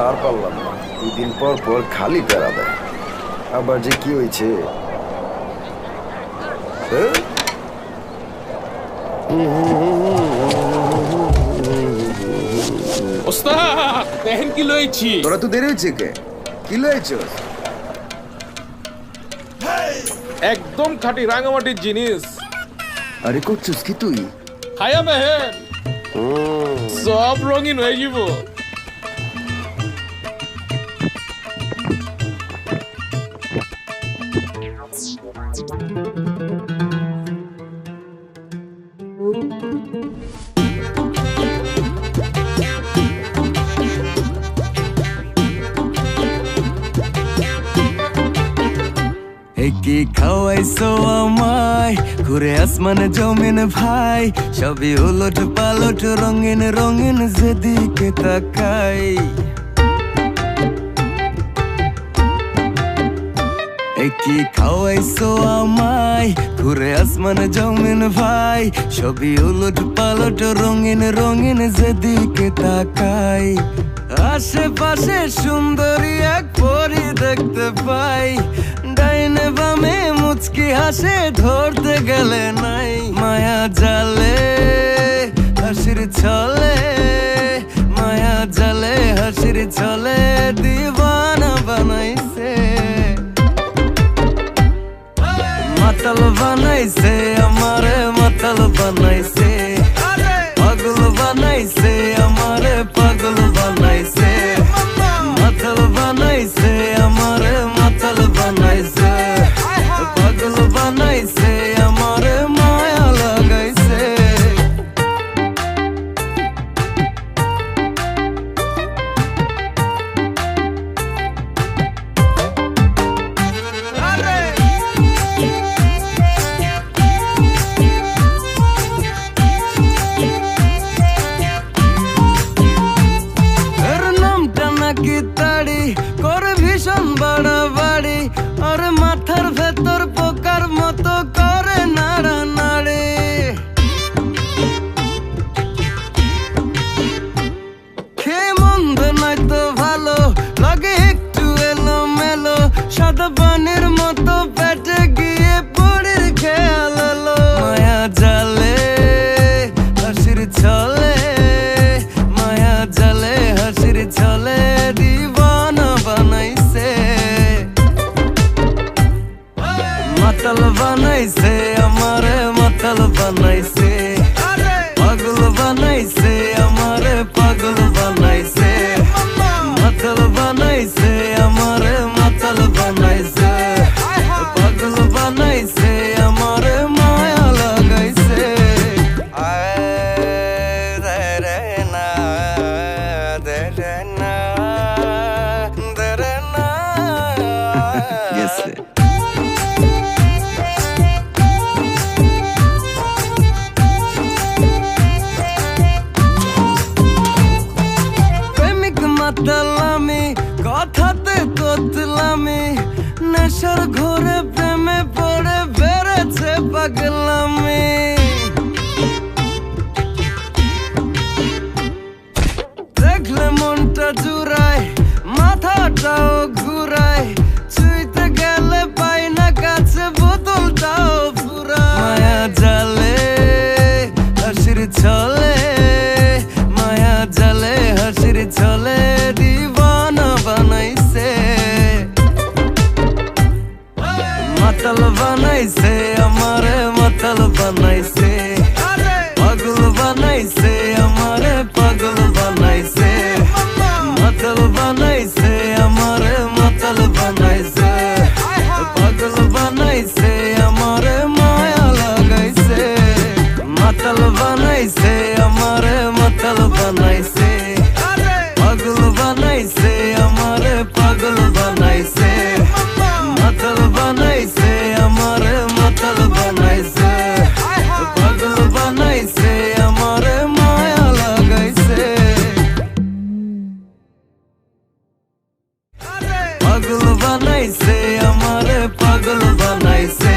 আর পারলাম না, 2 দিন পর পর খালি প্যারা দেয়। আবার যে কি হয়েছে? ওস্তাদ দেখেন কি লইছি। তোরা তো দেরি হয়েছে কে? কি লয়েছস? একদম খাঁটি রাঙামাটির জিনিস। আরে করছিস কি তুই? খায়া মেহেন সব রঙিন হয়ে যাব। কি খাওয়াইছো আমায়, ঘুরে আসমান জমিন ভাই, সবই উলট পালট রঙিন রঙিন যেদিকে তাকাই। কি খাওয়াইছো আমায়, ঘুরে আসমান জমিন ভাই, সবই উলট পালট রঙিন রঙিন যেদিকে তাকাই। আশেপাশে সুন্দরী এক পরি দেখতে পাই, ডাইনে বামে মুচকি হাসে ধরতে গেলে নাই। মায়া জালে হাসির ছলে, মায়া জালে হাসির ছলে দিবানা বানাইছে। মাতাল বানাইছে আমারে, মাতাল বানাইছে, পাগল বানাইছে আমারে, পাগল বানাইছে। মাতাল বানাইছে আমারে, মাতাল বানাইছে, পাগল বানাইছে আমারে, মায়া লাগাইছে। করে ভীষণ বাড়াবাড়ি, আর মাথার ভেতর পোকার মতো করে নাড়ানাড়ি। খেয়ে মন্দ নয়তো ভালো লাগে, একটু এলো মেলো, সাদা পানির মতো পেটে গিয়ে পড়ির খেয়াল এলো। মায়া জালে হাসির ছলে, মায়া জালে হাসির ছলে দিবানা বানাইছে। মাতাল বানাইছে আমারে, মাতাল বানাইছে, পাগল বানাইছে আমারে, পাগল বানাইছে। মাতাল বানাইছে আমারে, মাতাল বানাইছে, পাগল বানাইছে আমারে, মায়া লাগাইছে। প্রেমিক মাতালামি, কথাতে তোতলামি, নেশার ঘোরে প্রেমে পড়ে বেড়েছে পাগলামি। দেখলে মনটা জুড়ায়, মাথাটাও ঘুরায়, ছুঁইতে গেলে পাই না কাছে, বোতলটাও ফুরায়। মায়া জালে হাসির ছলে, মায়া জালে হাসির ছলে দিবানা বানাইছে। মাতাল বানাইছে আমারে, মাতাল বানাইছে, পাগল বানাইছে আমারে, পাগল বানাইছে। মাতাল বানাইছে আমারে, মাতাল বানাইছে, পাগল বানাইছে আমারে, মায়া লাগাইছে। মাতাল বানাইছে আমারে, মাতাল বানাইছে, পাগল বানাইছে আমারে, পাগল বানাইছে। মাতাল বানাইছে আমারে, মাতাল বানাইছে, পাগল বানাইছে আমারে, মায়া লাগাইছে। পাগল বানাইছে আমারে, পাগল বানাইছে।